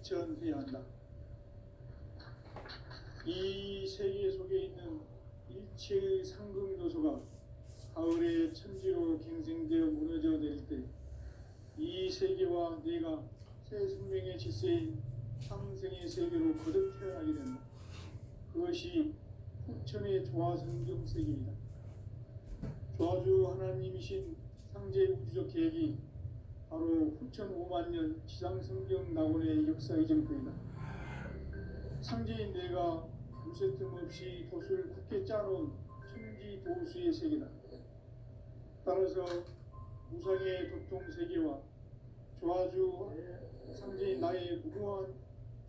실천해야 한다. 이 세계 속에 있는 일체의 상금 요소가 가을의 천지로 갱생되어 무너져 내릴 때 이 세계와 내가 새 생명의 질서인 상생의 세계로 거듭 태어나게 된다. 그것이 후천의 조화성경 세계이다. 조화주 하나님이신 상제 우주적 계획이 바로 후천 5만 년 지상성경 낙원의 역사의 정토이다. 상제인 내가 무쇠 틈 없이 돛을 굳게 짜놓은 천지 도수의 세계다. 따라서 무상의 도통 세계와 조화주 상제인 나의 무궁한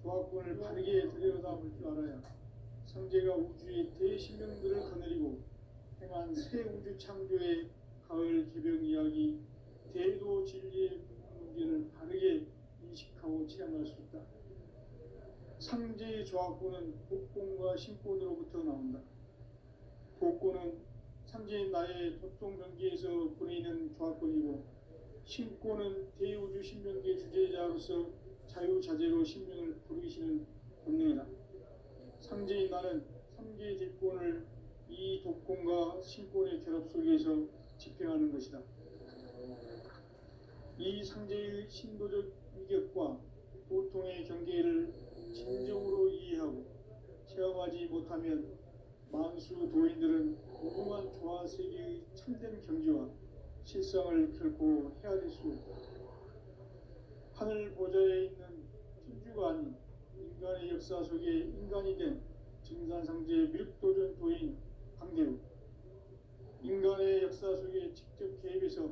조화권을 바르게 들여다볼 줄 알아야 상제가 우주의 대신명들을 거느리고 행한 새 우주 창조의 가을 개병 이야기 대도 진리의 문제를 바르게 인식하고 체험할 수 있다. 상제의 조화권은 복권과 신권으로부터 나온다. 복권은 상제인 나의 도통 변기에서 보내는 조화권이고, 신권은 대우주 신명기의 주제자로서 자유자재로 신명을 부르시는 본능이다. 상제인 나는 3개의 대권을 이 독권과 신권의 결합 속에서 집행하는 것이다. 이 상제의 신도적 위격과 보통의 경계를 진정으로 이해하고 체험하지 못하면 만수 도인들은 무궁한 조화 세계의 참된 경지와 실상을 결코 헤아릴 수 없다. 하늘 보좌에 있는 천주가 아닌 인간의 역사 속에 인간이 된 증산상제의 미륵도전 도인 강대우, 인간의 역사 속에 직접 개입해서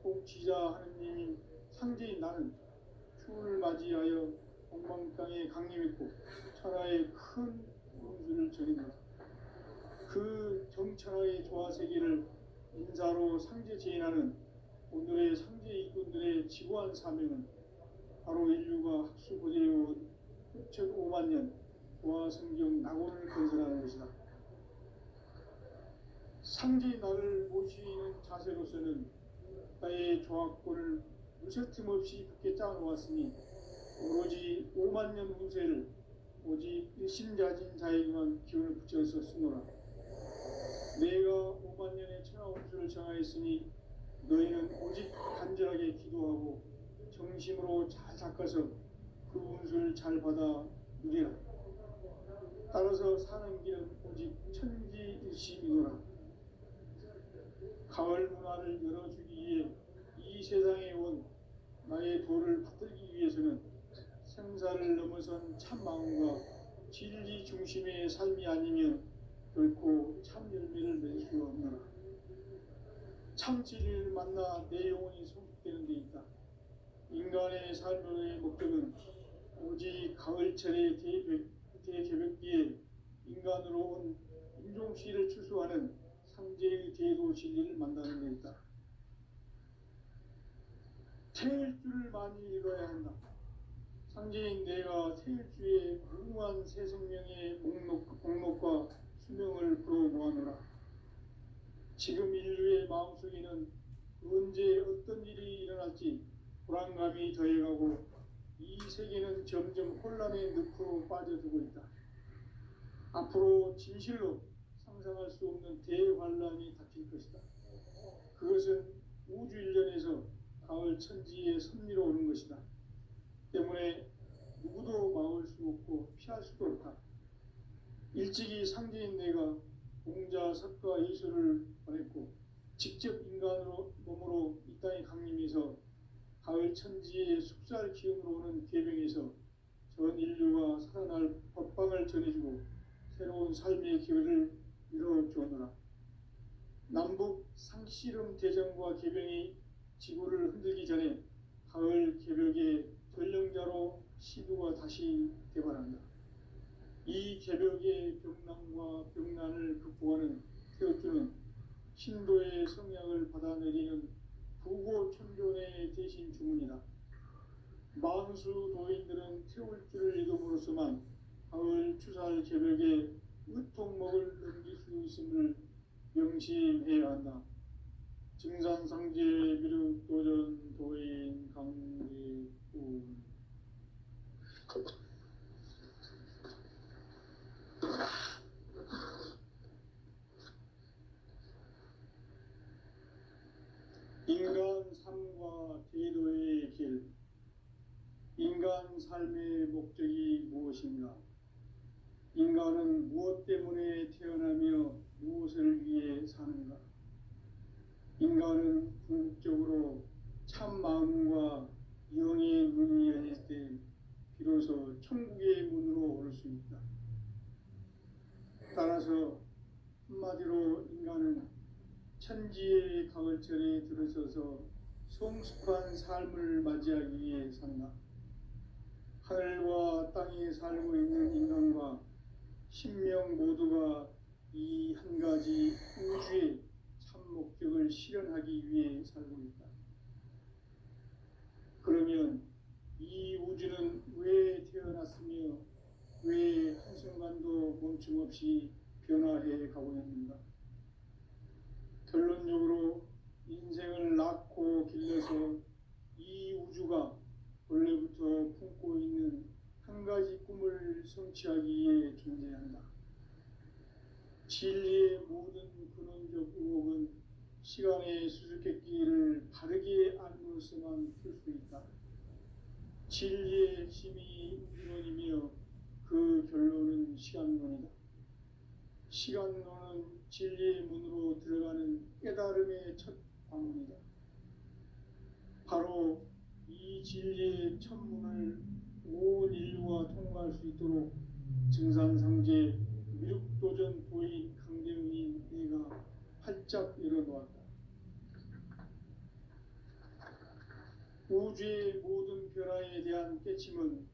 통치자 하느님인 상제인 나는 추운을 맞이하여 엉망땅에 강림했고 천하의 큰 운수를 전인다. 그 정천하의 조화세계를 인사로 상제 제인하는 오늘의 상제 일꾼들의 지구한 사명은 바로 인류가 학수고대해온 6,5만 년 조화성경 낙원을 건설하는 것이다. 상제의 나를 모시는 자세로서는 나의 조화권을 무쇠틈 없이 굳게 짜놓았으니 오로지 5만 년 운세를 오직 일심자진 자에게만 기운을 붙여서 쓰노라. 내가 5만 년의 천하 운수를 정하였으니 너희는 오직 간절하게 기도하고 정심으로 잘 닦아서 그 운수를 잘 받아 누리라. 따라서 사는 길은 오직 천지일심이노라. 가을 문화를 열어주기 위해 이 세상에 온 나의 도를 받들기 위해서는 생사를 넘어선 참 마음과 진리 중심의 삶이 아니면 결코 참 열매를 맺을 수 없노라. 참 진리를 만나 내 영혼이 성숙되는 데 있다. 인간의 삶의 목적은 오직 가을철의 대개벽기에 인간으로 온 인종시를 추수하는 상제의 대도 진리를 만나는 데 있다. 태일주를 많이 읽어야 한다. 상제인 내가 태일주의 무궁한 새 생명의 목록과 수명을 불어 모아노라. 지금 인류의 마음속에는 언제 어떤 일이 일어날지 불안감이 더해가고 이 세계는 점점 혼란의 늪으로 빠져들고 있다. 앞으로 진실로 상상할 수 없는 대환란이 닥칠 것이다. 그것은 우주 일련에서 가을 천지의 섭리로 오는 것이다. 때문에 누구도 막을 수 없고 피할 수도 없다. 일찍이 상제인 내가 공자, 석가, 예수를 보냈고 직접 인간으로 몸으로 이 땅에 강림해서 가을 천지의 숙살 기운으로 오는 계병에서 전 인류가 살아날 법방을 전해주고 새로운 삶의 기회를 이뤄주었노라. 남북 상씨름 대전과 계병이 지구를 흔들기 전에 가을 개벽의 전령자로 시부가 다시 개발한다. 이 개벽의 병난과 병난을 극복하는 태극주는 신도의 성약을 받아내리는 부고천존의 대신 주문이다. 만수 도인들은 태울주를 읽음으로써만 가을 추살 개벽의 의통목을 넘길 수 있음을 명심해야 한다. 증산상제 미륵도전 도인 강대운 인간 삶과 제도의 길. 인간 삶의 목적이 무엇인가? 인간은 무엇 때문에 태어나며 무엇을 위해 사는가? 인간은 궁극적으로 참 마음과 영의 문이 열릴 때 비로소 천국의 문으로 오를 수 있다. 따라서 한마디로 인간은 천지의 가을철에 들어서서 성숙한 삶을 맞이하기 위해 산다. 하늘과 땅에 살고 있는 인간과 신명 모두가 이 한 가지 우주의 참 목적을 실현하기 위해 살고 있다. 그러면 이 우주는 왜 태어났으며 왜 한순간도 멈춤없이 변화해 가고 있는가? 결론적으로 인생을 낳고 길러서 이 우주가 원래부터 품고 있는 한 가지 꿈을 성취하기 위해 존재한다. 진리의 모든 근원적 의혹은 시간의 수수께끼를 바르게 알므로서만 풀 수 있다. 진리의 핵심이 근원이며 그 결론은 시간론이다. 시간론은 진리의 문으로 들어가는 깨달음의 첫 방문이다. 바로 이 진리의 첫 문을 온 인류가 통과할 수 있도록 증산상제 미륵도전 도인 강대훈이 내가 활짝 열어놓았다. 우주의 모든 변화에 대한 깨침은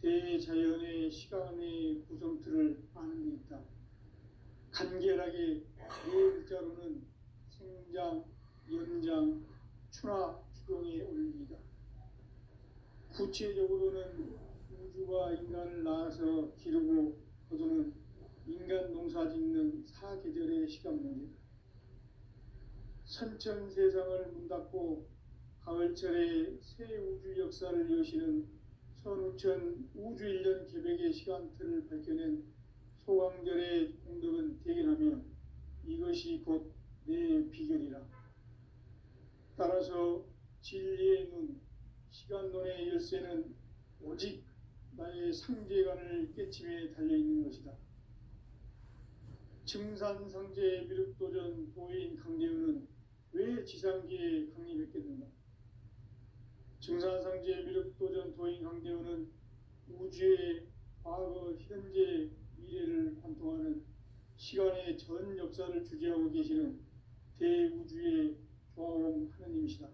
대자연의 시간의 구성틀을 아는 데 있다. 간결하게 네 글자로는 생장, 연장, 추나 추동의 원리이다. 구체적으로는 우주가 인간을 낳아서 기르고 거두는 인간 농사 짓는 사계절의 시간 문제다. 선천 세상을 문 닫고 가을철에 새 우주 역사를 여시는 선우천 우주 1년 계백의 시간틀을 밝혀낸 소강절의 공덕은 대견하며 이것이 곧 내 비결이라. 따라서 진리의 눈, 시간론의 열쇠는 오직 나의 상제관을 깨침에 달려있는 것이다. 증산상제 미륵도전 도인 강대훈은 왜 지상계에 강림했겠는가? 증산상제 미륵도전 도인 강대훈은 우주의 과거, 현재, 미래를 관통하는 시간의 전 역사를 주재하고 계시는 대우주의 조화원 하느님이시다.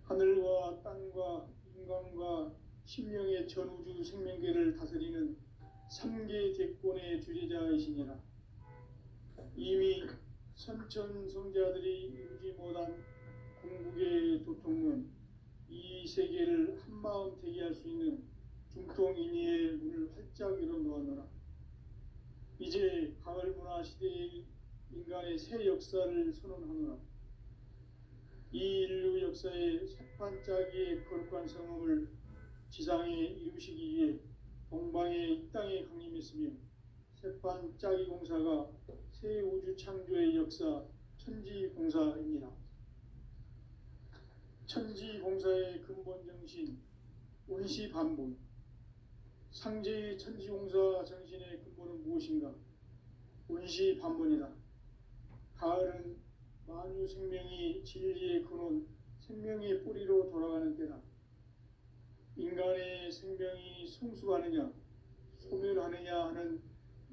하늘과 땅과 인간과 신명의 전우주 생명계를 다스리는 3계 대권의 주재자이시니라. 이미 선천 성자들이 이루지 못한 궁극의 도통문, 이 세계를 한마음 되게 할 수 있는 중통인의의 문을 활짝 열어놓았노라. 이제 가을 문화 시대의 인간의 새 역사를 선언하노라. 이 인류 역사의 새판짜기의 거룩한 성음을 지상에 이루시기 위해 동방의 이 땅에 강림했으며 새판짜기 공사가 새 우주 창조의 역사 천지공사입니다. 천지공사의 근본 정신 운시반본. 상제의 천지공사 정신의 근본은 무엇인가? 운시반본이다. 가을은 만유 생명이 진리의 근원, 생명의 뿌리로 돌아가는 때다. 인간의 생명이 성숙하느냐, 소멸하느냐 하는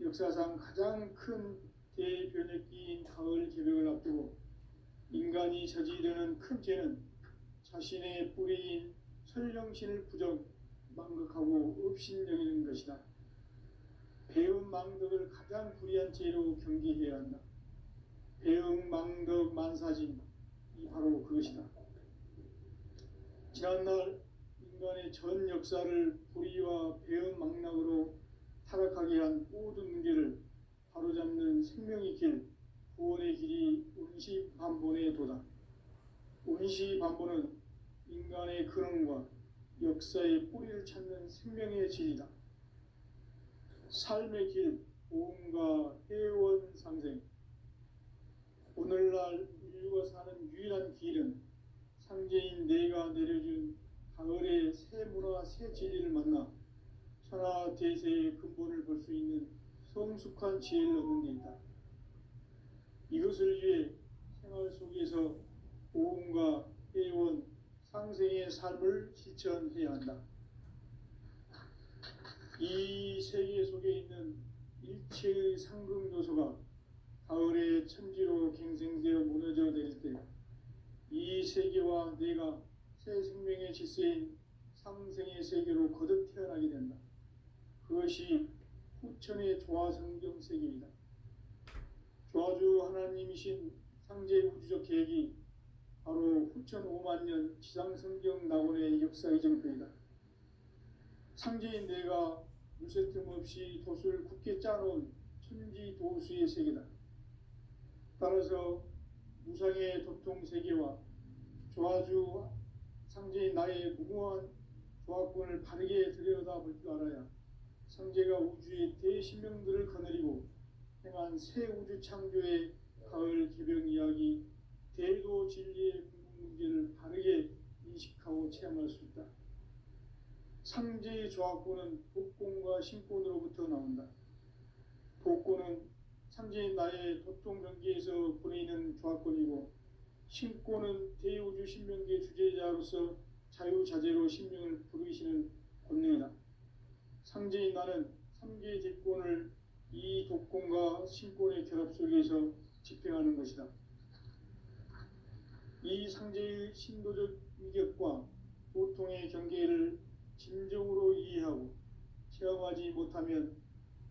역사상 가장 큰 대변혁기인 가을 개벽을 앞두고 인간이 저지르는 큰 죄는 자신의 뿌리인 설령신을 부정, 망극하고 업신여기는 것이다. 배움 망덕을 가장 불의한 죄로 경계해야 한다. 배움 망덕 만사진, 이 바로 그것이다. 지난날 인간의 전 역사를 불의와 배움 망락으로 타락하게 한 모든 문제를 바로잡는 생명의 길, 구원의 길이 운시반본의 도다. 운시반본은 인간의 근원과 역사의 뿌리를 찾는 생명의 진이다. 삶의 길, 보험과 회원 상생. 오늘날 인류가 사는 유일한 길은 상제인 내가 내려준 가을의 새 문화, 새 진리를 만나 천하 대세의 근본을 볼 수 있는 성숙한 지혜를 얻는 데 있다. 이것을 위해 생활 속에서 보험과 회원, 상생의 삶을 실천해야 한다. 이 세계 속에 있는 일체의 상금 요소가 가을의 천지로 갱생되어 무너져 내릴 때 이 세계와 내가 새 생명의 질서인 상생의 세계로 거듭 태어나게 된다. 그것이 후천의 조화성경 세계이다. 조화주 하나님이신 상제 우주적 계획이 바로 후천 5만 년 지상성경 낙원의 역사의 정표이다. 상제인 내가 물새 틈 없이 돛을 굳게 짜놓은 천지 도수의 세계다. 따라서 무상의 도통 세계와 조화주 상제인 나의 무궁한 조화권을 바르게 들여다볼 줄 알아야 상제가 우주의 대신명들을 거느리고 행한 새 우주 창조의 가을 개병 이야기, 대도 진리의 궁극 문제를 바르게 인식하고 체험할 수 있다. 상제의 조화권은 복권과 신권으로부터 나온다. 복권은 상제인 나의 도통 경계에서 보내는 조화권이고, 신권은 대우주 신명계 주제자로서 자유자재로 신명을 부르시는 권능이다. 상제인 나는 3개의 대권을 이 독권과 신권의 결합 속에서 집행하는 것이다. 이 상제의 신도적 위격과 도통의 경계를 진정으로 이해하고 체험하지 못하면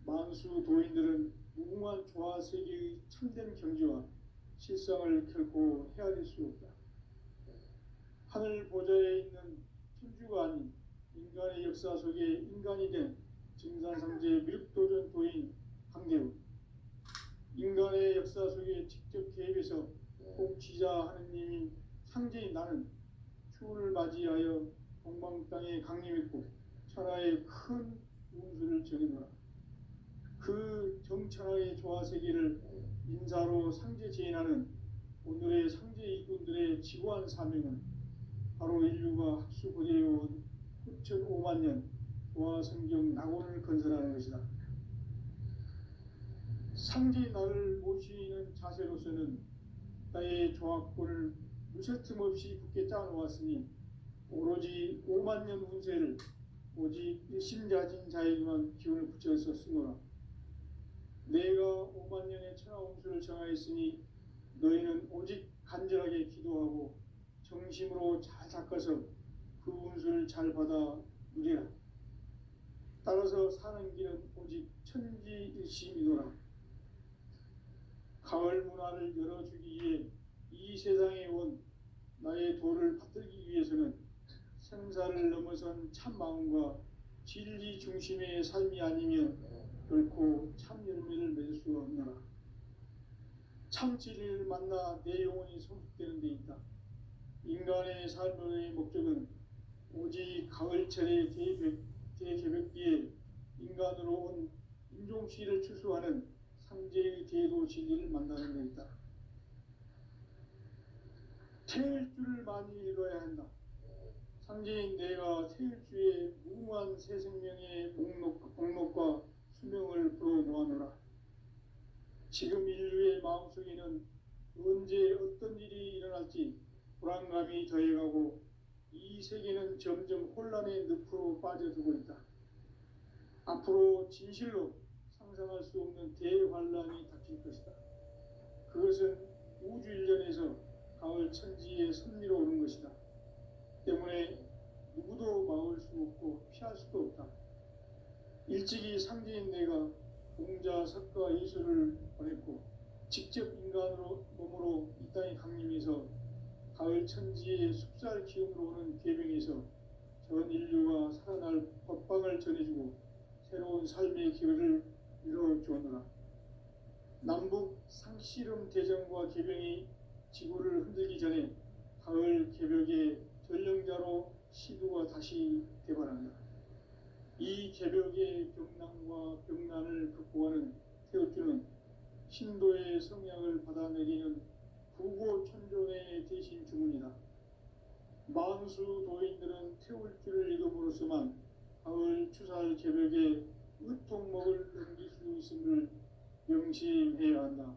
만수 도인들은 무궁한 조화 세계의 참된 경지와 실상을 결코 헤아릴 수 없다. 하늘 보좌에 있는 천주가 아닌 인간의 역사 속에 인간이 된 증산상제 미륵도전 도인 강대우, 인간의 역사 속에 직접 개입해서 복지자 하느님인 상제인 나는 추운을 맞이하여 동방 땅에 강림했고 천하의 큰 운수를 전해노라. 그 정천하의 조화세계를 인사로 상제 제인하는 오늘의 상제 일꾼들의 지구한 사명은 바로 인류가 합수고대해온 후천 5만 년 조화성경 낙원을 건설하는 것이다. 상제의 나를 모시는 자세로서는 나의 조화권을 무쇠틈 없이 굳게 짜놓았으니 오로지 5만 년 운세를 오직 일심자진 자에게만 기운을 붙여서 쓰노라. 내가 5만 년의 천하 운수를 정하였으니 너희는 오직 간절하게 기도하고 정심으로 잘 닦아서 그 운수를 잘 받아 누리라. 따라서 사는 길은 오직 천지일심이노라. 가을 문화를 열어주기 위해 이 세상에 온 나의 도를 받들기 위해서는 생사를 넘어선 참 마음과 진리 중심의 삶이 아니면 결코 참 열매를 맺을 수 없노라. 참 진리를 만나 내 영혼이 성숙되는 데 있다. 인간의 삶의 목적은 오직 가을철의 대개벽기에 인간으로 온 인종시를 추수하는 상제의 대도 진리를 만나는 데 있다. 태일주를 많이 읽어야 한다. 상제인 내가 태일주의 무궁한 새 생명의 목록과 수명을 불어모아노라. 지금 인류의 마음속에는 언제 어떤 일이 일어날지 불안감이 더해가고 이 세계는 점점 혼란의 늪으로 빠져들고 있다. 앞으로 진실로 상상할 수 없는 대환란이 닥칠 것이다. 그것은 우주 일련에서 가을 천지의 섭리로 오는 것이다. 때문에 누구도 막을 수 없고 피할 수도 없다. 일찍이 상제인 내가 공자, 석가, 예수를 보냈고 직접 인간으로 몸으로 이 땅에 강림해서 가을 천지의 숲살 기운으로 오는 계명에서 전 인류가 살아날 법방을 전해주고 새로운 삶의 기회를 이루어주었노라. 남북 상씨름 대전과 계병이 지구를 흔들기 전에 가을 개벽의 전령자로 시도가 다시 되발한다. 이 개벽의 병난과 병난을 극복하는 태우주는 신도의 성약을 받아 내리는 구고천존의 대신 주문이다. 만수 도인들은 태울주를 읽음으로써만 가을 추살 개벽에 의통목을 넘길 수 있음을 명심해야 한다.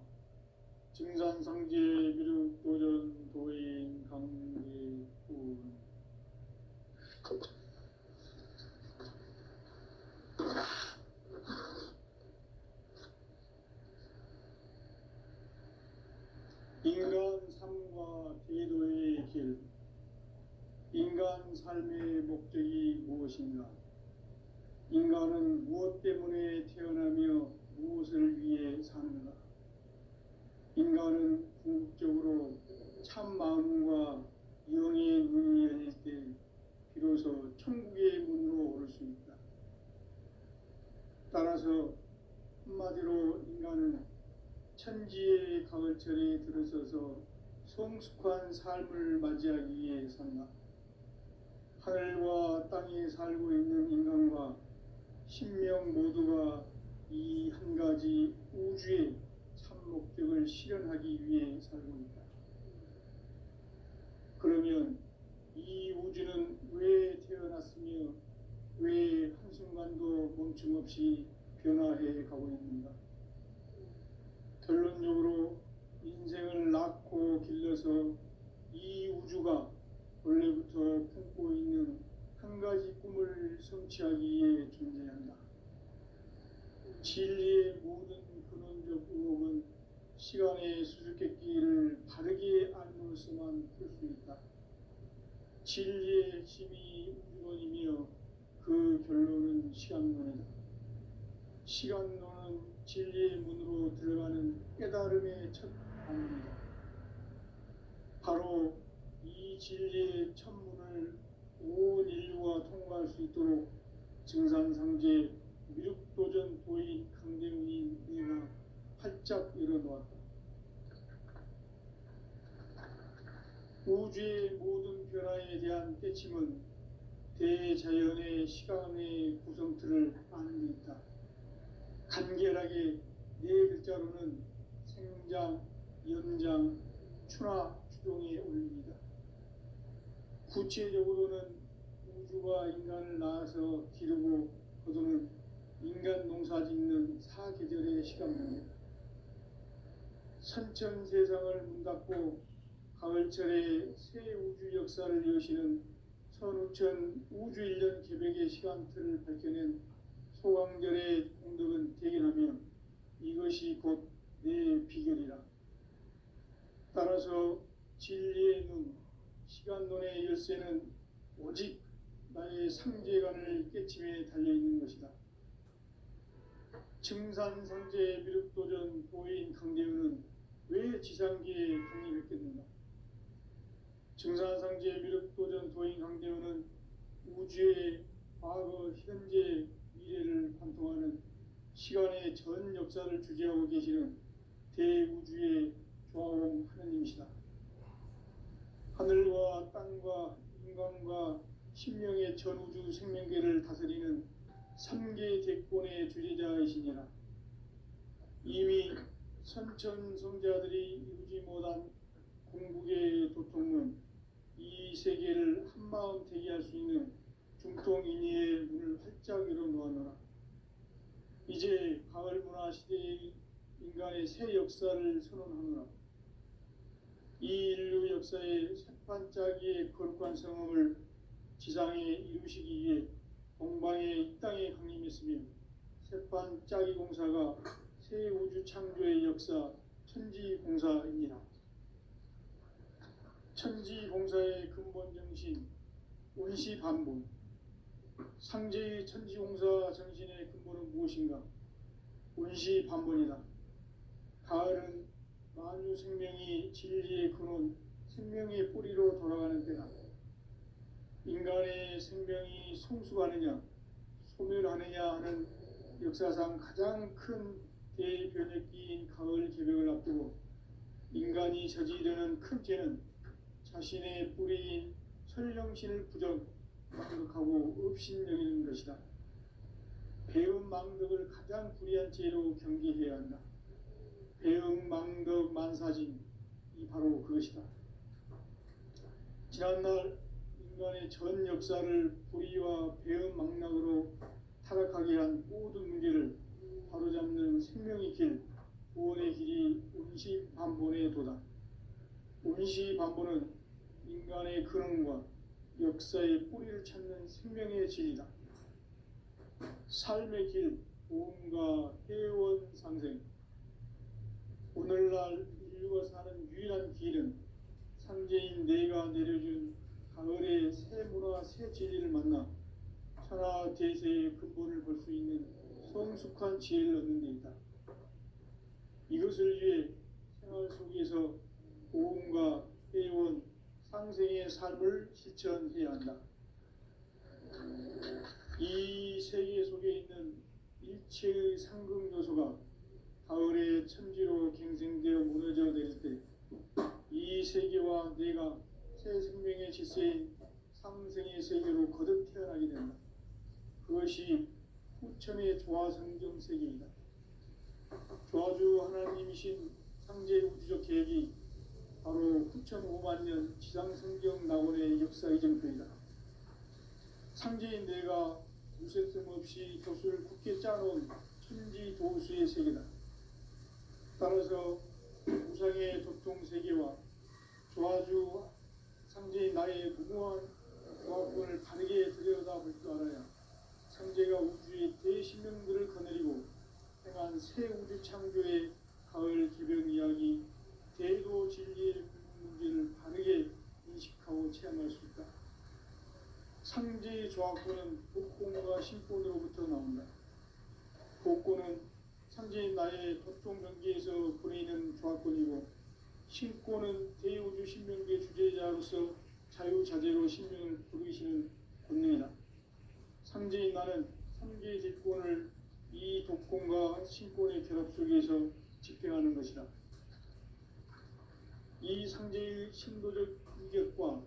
증산상제 미륵도전 도인 강계군. 인간 삶과 제도의 길. 인간 삶의 목적이 무엇인가? 인간은 무엇 때문에 태어나며 무엇을 위해 사는가? 인간은 궁극적으로 참 마음과 영의 눈이 열릴 때 비로소 천국의 문으로 오를 수 있다. 따라서 한마디로 인간은 천지의 가을철에 들어서서 성숙한 삶을 맞이하기 위해 산다. 하늘과 땅에 살고 있는 인간과 신명 모두가 이 한 가지 우주의 참 목적을 실현하기 위해 살고 있다. 그러면 이 우주는 왜 태어났으며 왜 한순간도 멈춤없이 변화해 가고 있는가? 결론적으로 인생을 낳고 길러서 이 우주가 원래부터 품고 있는 한 가지 꿈을 성취하기 위해 존재한다. 진리의 모든 근원적 의혹은 시간의 수수께끼를 바르게 알므로서만 풀 수 있다. 진리의 핵심이 우주론이며 그 결론은 시간론이다. 시간론은 진리의 문으로 들어가는 깨달음의 첫 방문이다. 바로 이 진리의 천문을 온 인류가 통과할 수 있도록 증산상제 미륵도전 도인 강대문이 내가 활짝 열어놓았다. 우주의 모든 변화에 대한 깨침은 대자연의 시간의 구성틀을 아는 데 있다. 간결하게 네 글자로는 생장, 연장, 추나 추동에 올립니다. 구체적으로는 우주가 인간을 낳아서 기르고 거두는 인간 농사 짓는 사계절의 시간입니다. 선천 세상을 문닫고 가을철에 새 우주 역사를 여시는 선우천 우주 1년 개벽의 시간틀을 밝혀낸 소강절의 공덕은 대견하며 이것이 곧 내 비결이라. 따라서 진리의 눈, 시간론의 열쇠는 오직 나의 상제관을 깨침에 달려있는 것이다. 증산상제 미륵도전 도인 강대우는 왜 지상계에 독립했겠는가? 증산상제 미륵도전 도인 강대우는 우주의 과거, 현재, 미래를 관통하는 시간의 전 역사를 주재하고 계시는 대우주의 조화원 하느님이시다. 하늘과 땅과 인간과 신명의 전우주 생명계를 다스리는 3계 대권의 주재자이시니라. 이미 선천성자들이 이루지 못한 궁극의 도통은 이 세계를 한마음 되게 할 수 있는 중통인의의 문을 활짝 열어놓아노라. 이제 가을 문화 시대의 인간의 새 역사를 선언하노라. 이 인류 역사의 새판짜기의 거룩한 성음을 지상에 이루시기 위해 동방에 이 땅에 강림했으며 새판짜기 공사가 새 우주 창조의 역사 천지공사입니다. 천지공사의 근본 정신 원시반복. 상제의 천지공사 정신의 근본은 무엇인가? 원시반복이다. 가을은 만유 생명이 진리의 근원, 생명의 뿌리로 돌아가는 때다. 인간의 생명이 성숙하느냐, 소멸하느냐 하는 역사상 가장 큰 대변혁기인 가을 개벽을 앞두고 인간이 저지르는 큰 죄는 자신의 뿌리인 설령신을 부정, 망덕하고 업신여기는 것이다. 배음 망덕을 가장 불의한 죄로 경계해야 한다. 배음 망덕 만사진, 이 바로 그것이다. 지난날 인간의 전 역사를 불의와 배음 망락으로 타락하게 한 모든 문제를 바로잡는 생명의 길, 구원의 길이 운시반본의 도다. 운시반본은 인간의 근원과 역사의 뿌리를 찾는 생명의 진리다. 삶의 길, 보험과 회원 상생. 오늘날 인류가 사는 유일한 길은 상제인 내가 내려준 가을의 새 문화, 새 진리를 만나 천하 대세의 근본을 볼 수 있는 성숙한 지혜를 얻는 데 있다. 이것을 위해 생활 속에서 보험과 회원, 상생의 삶을 실천해야 한다. 이 세계 속에 있는 일체의 상극 요소가 가을의 천지로 갱생되어 무너져 내릴 때 이 세계와 내가 새 생명의 질서인 상생의 세계로 거듭 태어나게 된다. 그것이 후천의 조화성경 세계이다. 조화주 하나님이신 상제 우주적 계획이 바로 후천 5만 년 지상성경 낙원의 역사 이정표이다. 상제인 내가 무쇠뜸 없이 돛을 굳게 짜놓은 천지 도수의 세계다. 따라서 우상의 도통 세계와 조화주 상제인 나의 무모한 조합권을 바르게 들여다볼 줄 알아야 상제가 우주의 대신명들을 거느리고 행한 새 우주 창조의 가을 기병 이야기, 대도 진리의 문제를 바르게 인식하고 체험할 수 있다. 상제의 조합권은 복권과 신권으로부터 나온다. 복권은 상제인 나의 도통 경계에서 보내는 조합권이고, 신권은 대우주 신명계 주제자로서 자유자재로 신명을 부르시는 권능이다. 상제인 나는 삼계의 직권을 이 독권과 신권의 결합 속에서 집행하는 것이다. 이 상제의 신도적 위격과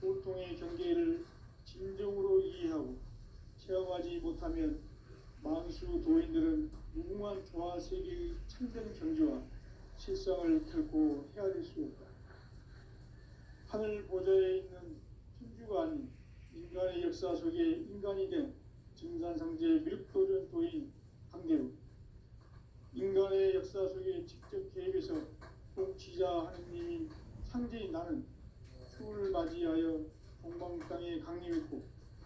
보통의 경계를 진정으로 이해하고 체험하지 못하면 만수 도인들은 무궁한 조화 세계의 참된 경지와 실상을 결코 헤아릴 수 없다. 하늘 보좌에 있는 천주가 아닌 인간의 역사 속에 인간이 된 증산상제 밀도전 도인 강대우, 인간의 역사 속에 직접 개입해서 통치자 하느님인 상제인 나는 추를 맞이하여 동방 땅에 강림했고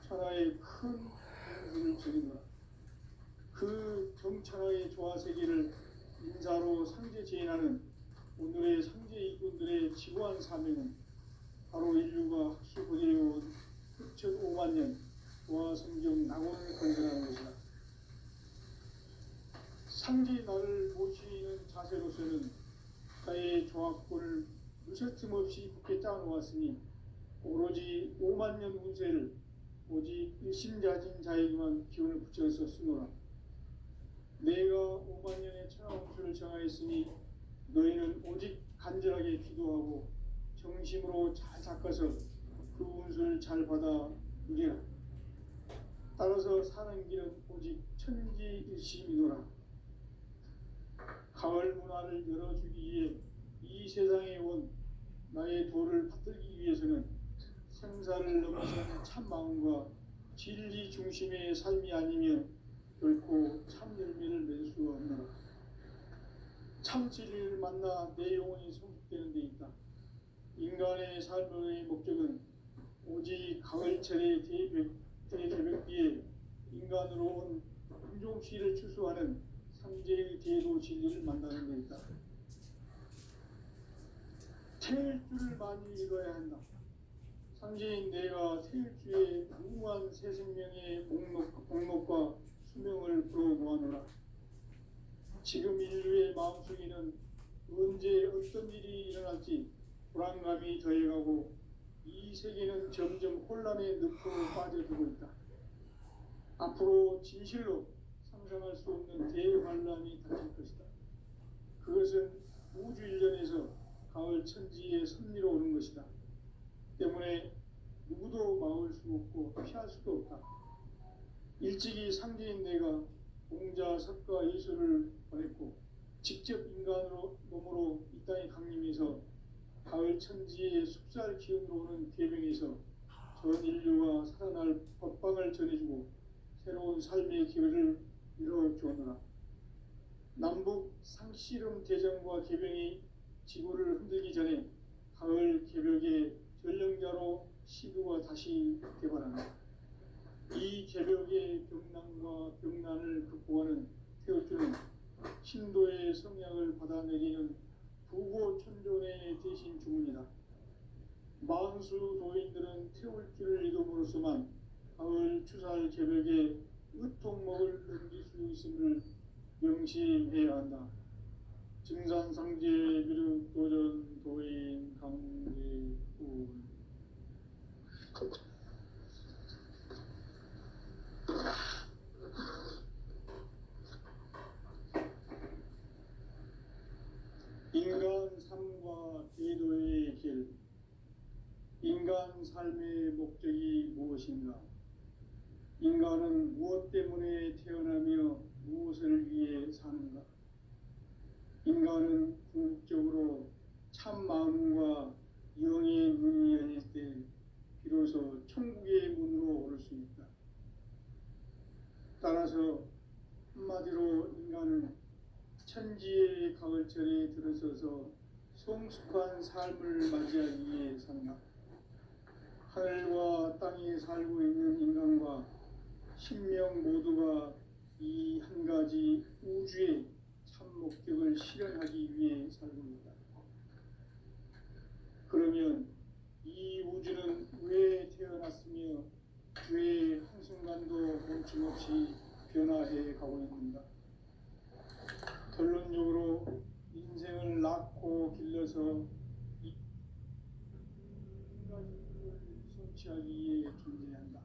천하의 큰 공주를 저리노라. 그 정천하의 조화세계를 인사로 상제 제인하는 오늘의 상제 이꾼들의 지구한 사명은 바로 인류가 학수부대해온 후천 5만 년 조화성경 낙원을 건설하는 것이다. 상제 나를 모시는 자세로서는 나의 조합권을 무쇠 틈 없이 굳게 짜놓았으니 오로지 5만 년 운세를 오직 일심자진 자에게만 기운을 붙여서 쓰노라. 내가 5만 년의 천하 운수를 정하였으니 너희는 오직 간절하게 기도하고 정심으로 잘 닦아서 그 운수를 잘 받아 누리라. 따라서 사는 길은 오직 천지일심이노라. 가을 문화를 열어주기 위해 이 세상에 온 나의 도를 받들기 위해서는 생사를 넘어선 참 마음과 진리 중심의 삶이 아니면 결코 참 열매를 맺을 수 없노라. 참 진리를 만나 내 영혼이 성숙되는 데 있다. 인간의 삶의 목적은 오직 가을철의 대개벽비에 인간으로 온 인종시를 추수하는 상제의 대도 진리를 만나는 데 있다. 태일주를 많이 읽어야 한다. 상제인 내가 태일주의 무궁한 새 생명의 목록과 수명을 불어모아노라. 지금 인류의 마음속에는 언제 어떤 일이 일어날지 불안감이 더해가고 이 세계는 점점 혼란의 늪으로 빠져들고 있다. 앞으로 진실로 상상할 수 없는 대환란이 닥칠 것이다. 그것은 우주 일련에서 가을 천지의 섭리로 오는 것이다. 때문에 누구도 막을 수 없고 피할 수도 없다. 일찍이 상대인 내가 공자, 석가, 예수를 보냈고 직접 인간으로 몸으로 이 땅에 강림해서 가을 천지의 숲살 기운으로 오는 계명에서 전 인류가 살아날 법방을 전해주고 새로운 삶의 기회를 이뤄주었노라. 남북 상씨름 대전과 계병이 지구를 흔들기 전에 가을 개벽의 전령자로 시부가 다시 개발한다. 이 개벽의 병난과 병난을 극복하는 태울주는 신도의 성약을 받아내리는 부고천존의 대신 주문이다. 만수 도인들은 태울주를 이름으로서만 가을 추살 개벽에 으통목을 넘길 수 있음을 명심해야 한다. 증산상제 미륵 도전 도인 강제훈 인간 삶과 기도의 길. 인간 삶의 목적이 무엇인가? 인간은 무엇 때문에 태어나며 무엇을 위해 사는가? 인간은 궁극적으로 참 마음과 영의 눈이 열릴 때 비로소 천국의 문으로 오를 수 있다. 따라서 한마디로 인간은 천지의 가을철에 들어서서 성숙한 삶을 맞이하기 위해 산다. 하늘과 땅에 살고 있는 인간과 신명 모두가 이 한 가지 우주의 참 목적을 실현하기 위해 살고 있다. 그러면 이 우주는 왜 태어났으며 왜 한순간도 멈춤없이 변화해 가고 있는가? 결론적으로 인생을 낳고 길러서 이 가지를 성취하기 위해 존재한다.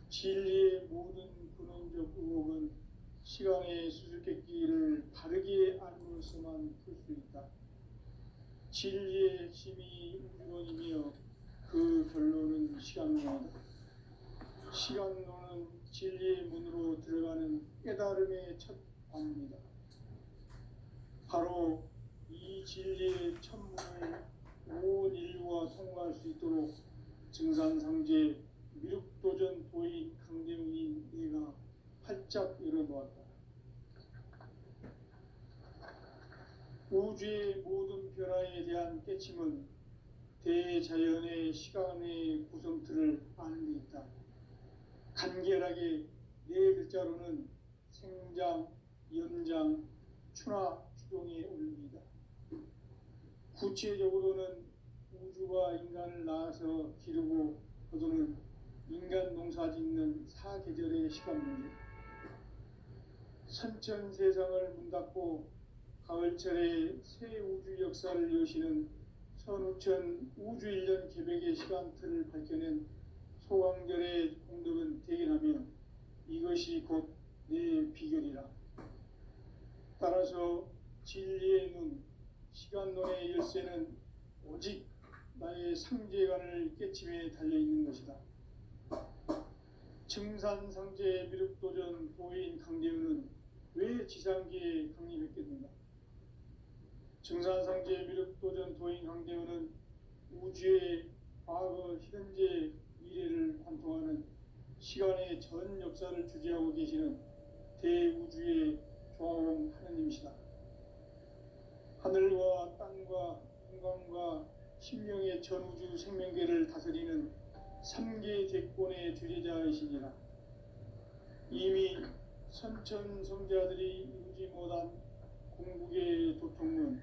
진리의 모든 근원적 의혹은 시간의 수수께끼를 바르게 알므로서만 풀 수 있다. 진리의 핵심이 우주론이며 그 결론은 시간론이다. 시간론은 진리의 문으로 들어가는 깨달음의 첫 방문이다. 바로 이 진리의 천문을 온 인류가 통과할 수 있도록 증산상제 미륵도전 도인 강대웅인 내가 활짝 열어놓았다. 우주의 모든 변화에 대한 깨침은 대자연의 시간의 구성틀을 아는 데 있다. 간결하게 네 글자로는 생장, 연장, 추나 추동의 원리이다. 구체적으로는 우주가 인간을 낳아서 기르고 거두는 인간 농사 짓는 사계절의 시간 문제. 선천 세상을 문 닫고 가을철에 새 우주 역사를 여시는 선우천 우주 1년 개벽의 시간틀을 밝혀낸 소강절의 공덕은 대견하며 이것이 곧 내 비결이라. 따라서 진리의 눈, 시간론의 열쇠는 오직 나의 상제관을 깨침에 달려있는 것이다. 증산상제 미륵도전 도인 강대훈은 왜 지상계에 강림했겠는가? 증산상제 미륵도전 도인 강대훈은 우주의 과거, 현재, 미래를 관통하는 시간의 전 역사를 주재하고 계시는 대우주의 조화원 하느님이시다. 하늘과 땅과 인간과 신명의 전우주 생명계를 다스리는 3계 대권의 주재자이시니라. 이미 선천성자들이 이루지 못한 궁극의 도통문,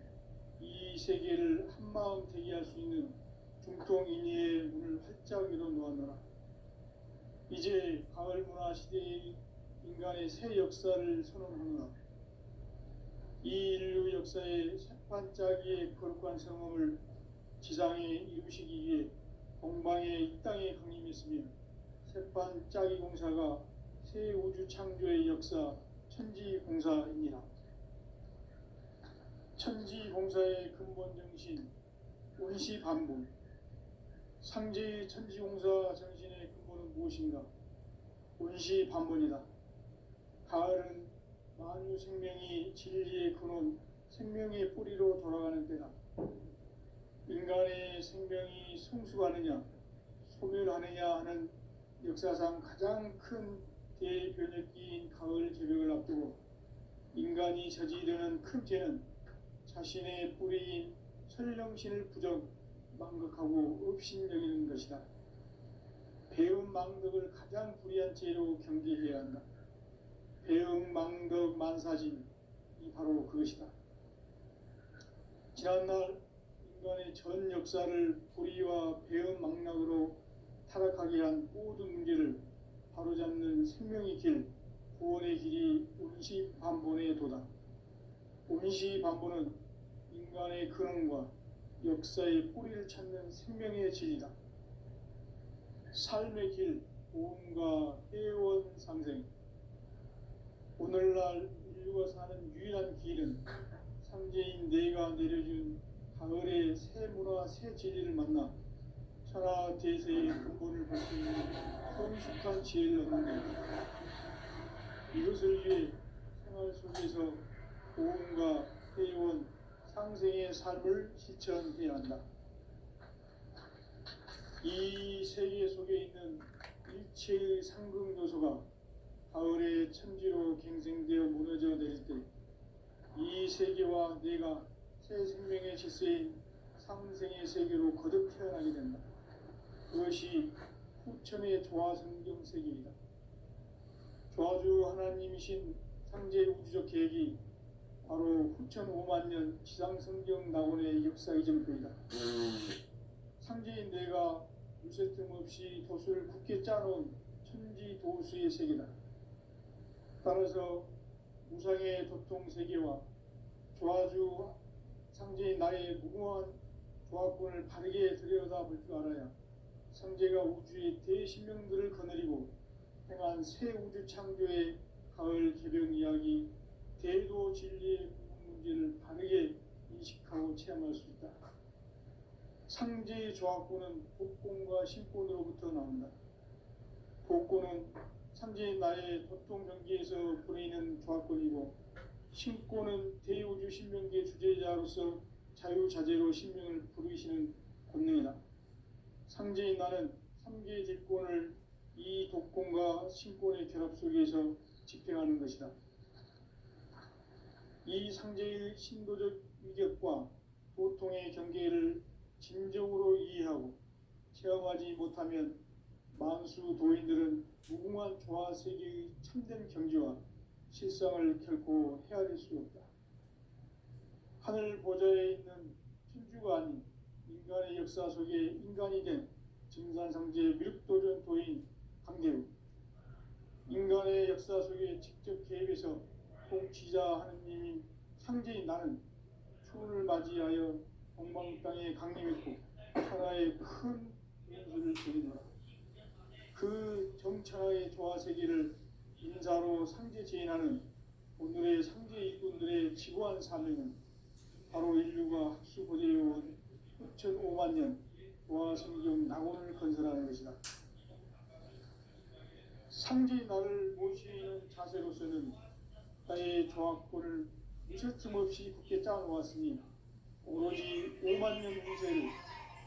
이 세계를 한마음 되게 할 수 있는 중통인의의 문을 활짝 열어놓았노라. 이제 가을 문화 시대의 인간의 새 역사를 선언하노라. 이 인류 역사의 새판짜기의 거룩한 성험을 지상에 이루시기 위해 동방의 이 땅에 강림했으며 새판짜기 공사가 새 우주 창조의 역사 천지공사입니다. 천지공사의 근본 정신 운시반복, 상제의 천지공사 정신의 근본은 무엇인가? 온시반본이다. 가을은 만유 생명이 진리의 근원, 생명의 뿌리로 돌아가는 때다. 인간의 생명이 성숙하느냐, 소멸하느냐 하는 역사상 가장 큰 대변혁기인 가을 개벽을 앞두고 인간이 저지르는 큰 죄는 자신의 뿌리인 설령신을 부정, 망각하고 업신여기는 것이다. 배음 망덕을 가장 불의한 죄로 경계해야 한다. 배음 망덕 만사진이 바로 그것이다. 지난날 인간의 전 역사를 불의와 배음 망락으로 타락하게 한 모든 문제를 바로잡는 생명의 길, 구원의 길이 온시반본의 도다. 온시반본은 인간의 근원과 역사의 뿌리를 찾는 생명의 진리다. 삶의 길, 보험과 회원 상생. 오늘날 인류가 사는 유일한 길은 상제인 내가 내려준 가을의 새 문화, 새 진리를 만나 천하 대세의 근본을 볼 수 있는 성숙한 지혜를 얻는 것입니다. 이것을 위해 생활 속에서 보험과 회원, 상생의 삶을 실천해야 한다. 이 세계 속에 있는 일체의 상극 요소가 가을의 천지로 갱생되어 무너져 내릴 때 이 세계와 내가 새 생명의 질서인 상생의 세계로 거듭 태어나게 된다. 그것이 후천의 조화성경 세계이다. 조화주 하나님이신 상제 우주적 계획이 바로 후천 5만년 지상성경 낙원의 역사 이전표이다. 상제인 내가 유세 틈 없이 도수를 굳게 짜놓은 천지도수의 세계다. 따라서 무상의 도통 세계와 조화주 상제인 나의 무궁한 조화권을 바르게 들여다볼 줄 알아야 상제가 우주의 대신명들을 거느리고 행한 새 우주 창조의 가을 개벽 이야기, 대도 진리의 문제를 바르게 인식하고 체험할 수 있다. 상제의 조화권은 복권과 신권으로부터 나온다. 복권은 상제인 나의 도통 경계에서 보내는 조화권이고, 신권은 대우주 신명계 주제자로서 자유자재로 신명을 부르시는 권능이다. 상제인 나는 3개의 딜권을 이 독권과 신권의 결합 속에서 집행하는 것이다. 이 상제의 신도적 위격과 도통의 경계를 진정으로 이해하고 체험하지 못하면 만수 도인들은 무궁한 조화세계의 참된 경지와 실상을 결코 헤아릴 수 없다. 하늘 보좌에 있는 천주가 아닌 인간의 역사 속에 인간이 된 증산상제 미륵도전 도인 강대우, 인간의 역사 속에 직접 개입해서 통치자 하느님인 상제인 나는 추운을 맞이하여 동방 땅에 강림했고 천하의 큰 운수를 드리노라. 그 정천하의 조화세계를 인사로 상제 제인하는 오늘의 상제 일꾼들의 지구한 사명은 바로 인류가 학수고대해온 6,5만 년 조화성경 낙원을 건설하는 것이다. 상제의 나를 모시는 자세로서는 나의 조화권을 무쇠틈 없이 굳게 짜놓았으니 오로지 5만 년 운세를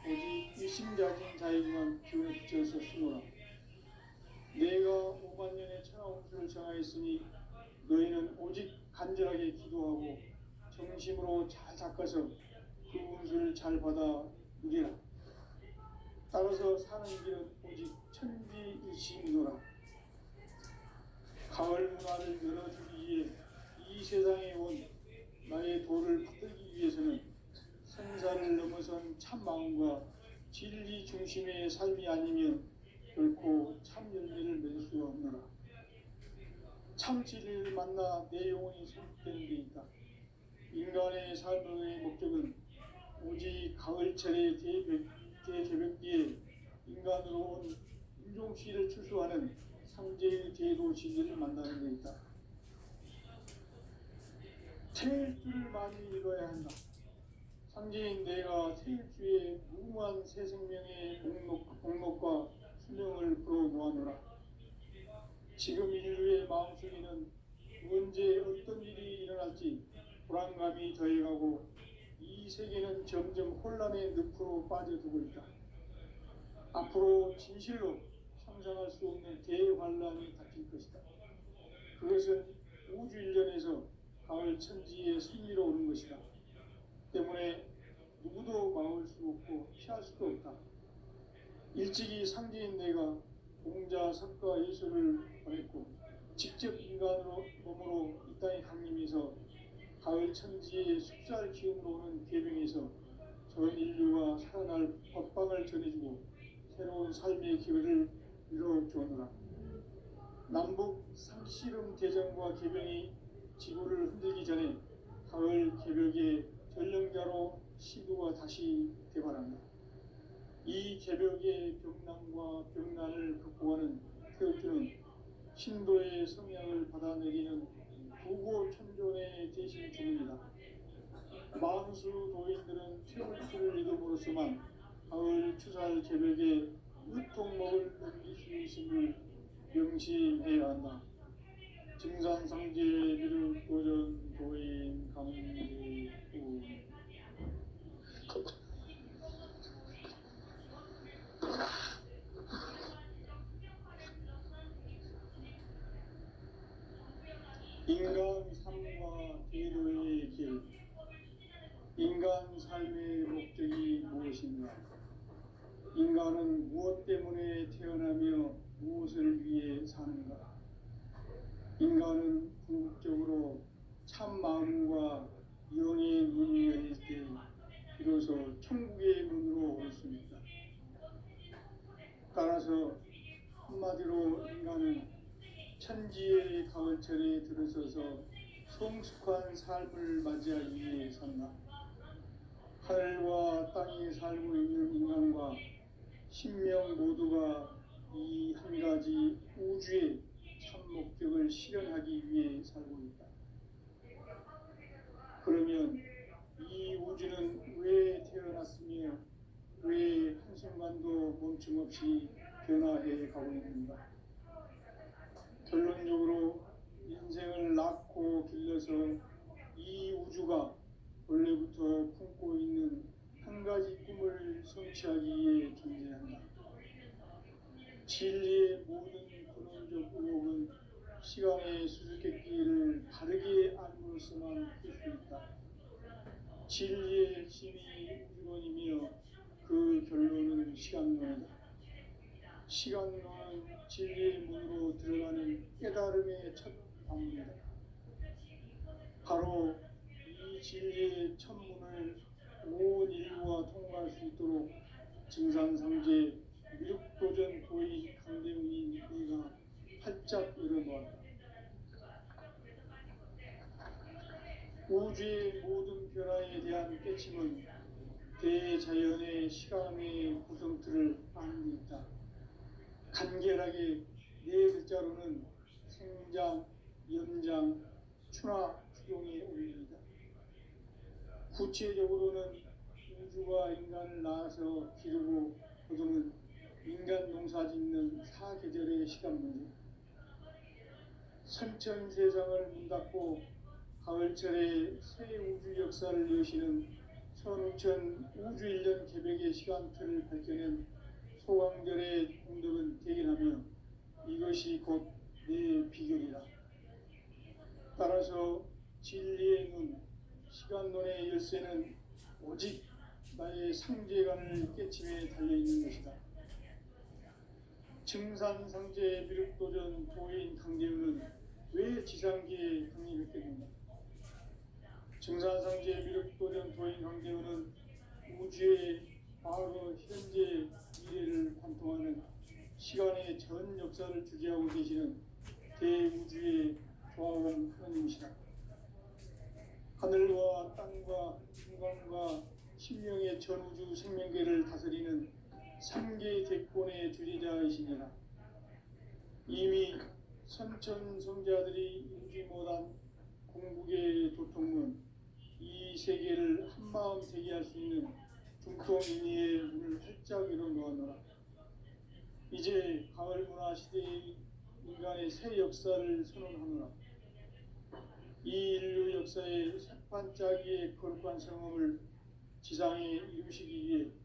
오직 일심자진 자에게만 기운을 붙여서 쓰노라. 내가 5만 년의 천하 운수를 정하였으니 너희는 오직 간절하게 기도하고 정심으로 잘 닦아서 그 운수를 잘 받아 누리라. 따라서 사는 길은 오직 천지일심이노라. 가을 문화를 열어주기 위해 이 세상에 온 나의 도를 받들기 위해서는 생사를 넘어선 참 마음과 진리 중심의 삶이 아니면 결코 참 열매를 맺을 수 없노라. 참 진리를 만나 내 영혼이 성숙되는 데 있다. 인간의 삶의 목적은 오직 가을철의 대개벽기에 인간으로 온 인종시를 추수하는 상제의 대도 진리를 만나는 데 있다. 태일주를 많이 읽어야 한다. 상제인 내가 태일주의 무궁한 새 생명의 목록과 수명을 불어모아노라. 지금 인류의 마음속에는 언제 어떤 일이 일어날지 불안감이 더해가고 이 세계는 점점 혼란의 늪으로 빠져들고 있다. 앞으로 진실로 상상할 수 없는 대환란이 닥칠 것이다. 그것은 우주 일련에서 가을 천지의 승리로 오는 것이다. 때문에 누구도 막을 수 없고 피할 수도 없다. 일찍이 상제인 내가 공자, 석가, 예수를 보냈고 직접 인간으로 몸으로 이 땅에 강림해서 가을 천지의 숫살 기운으로 오는 계명에서 전 인류가 살아날 법방을 전해주고 새로운 삶의 기회를 이뤄주었노라. 남북 상씨름 대전과 계명이 지구를 흔들기 전에 가을 개벽의 전령자로 시구가 다시 개발한다. 이 개벽의 병난과 병난을 극복하는 태극기는 신도의 성향을 받아내리는 부고천존의 대신 주문이다. 만수 도인들은 태극기를 이름으로서만 가을 추살 개벽의 으통목을 넘길 수 있음을 명심해야 한다. 증산상제 미륵도전 도인 강제우 인간 삶과 계도의 길. 인간 삶의 목적이 무엇인가? 인간은 무엇 때문에 태어나며 무엇을 위해 사는가? 인간은 궁극적으로 참 마음과 영의 문이 열릴 때 비로소 천국의 문으로 올 수 있다. 따라서 한마디로 인간은 천지의 가을철에 들어서서 성숙한 삶을 맞이하기 위해 산다. 하늘과 땅에 살고 있는 인간과 신명 모두가 이 한 가지 우주의 참 목적을 실현하기 위해 살고 있다. 그러면 이 우주는 왜 태어났으며 왜 한순간도 멈춤없이 변화해 가고 있는가? 결론적으로 인생을 낳고 길러서 이 우주가 원래부터 품고 있는 한 가지 꿈을 성취하기 위해 존재한다. 진리의 모든 근원적 의혹은 시간의 수수께끼를 바르게 알므로써만 풀 수 있다. 진리의 핵심이 우주론이며 그 결론은 시간론이다. 시간론은 진리의 문으로 들어가는 깨달음의 첫 방문이다. 바로 이 진리의 첫 문을 온 인류가 통과할 수 있도록 증산상제 미륵도전 도의 강대웅이 내가 활짝 열어놓았다. 우주의 모든 변화에 대한 깨침은 대자연의 시간의 구성틀을 아는 데 있다. 간결하게 네 글자로는 생장, 연장, 추나 추동의 원리이다. 구체적으로는 우주가 인간을 낳아서 기르고 거두는 인간 농사 짓는 사계절의 시간 문제. 선천 세상을 문 닫고 가을철에 새 우주 역사를 여시는 선우천 우주 일년 개벽의 시간틀을 밝혀낸 소강절의 공덕은 대견하며 이것이 곧 내 비결이라. 따라서 진리의 눈, 시간론의 열쇠는 오직 나의 상제관을 깨침에 달려있는 것이다. 증산상제 미륵도전 도인 강대웅은 왜 지상계에 강림했겠는가? 증산상제 미륵도전 도인 강대웅은 우주의 과거, 현재, 미래를 관통하는 시간의 전 역사를 주재하고 계시는 대우주의 조화원 하나님이시다. 하늘과 땅과 중간과 신명의 전우주 생명계를 다스리는 3개 대권의 주재자이시니라. 이미 선천성자들이 인지 못한 궁극의 도통문, 이 세계를 한마음 되게 할 수 있는 중통인의의 문을 활짝 열어 놓았노라. 이제 가을 문화 시대의 인간의 새 역사를 선언하노라. 이 인류 역사의 새반짝이의 거룩한 성험을 지상에 이루시기 위해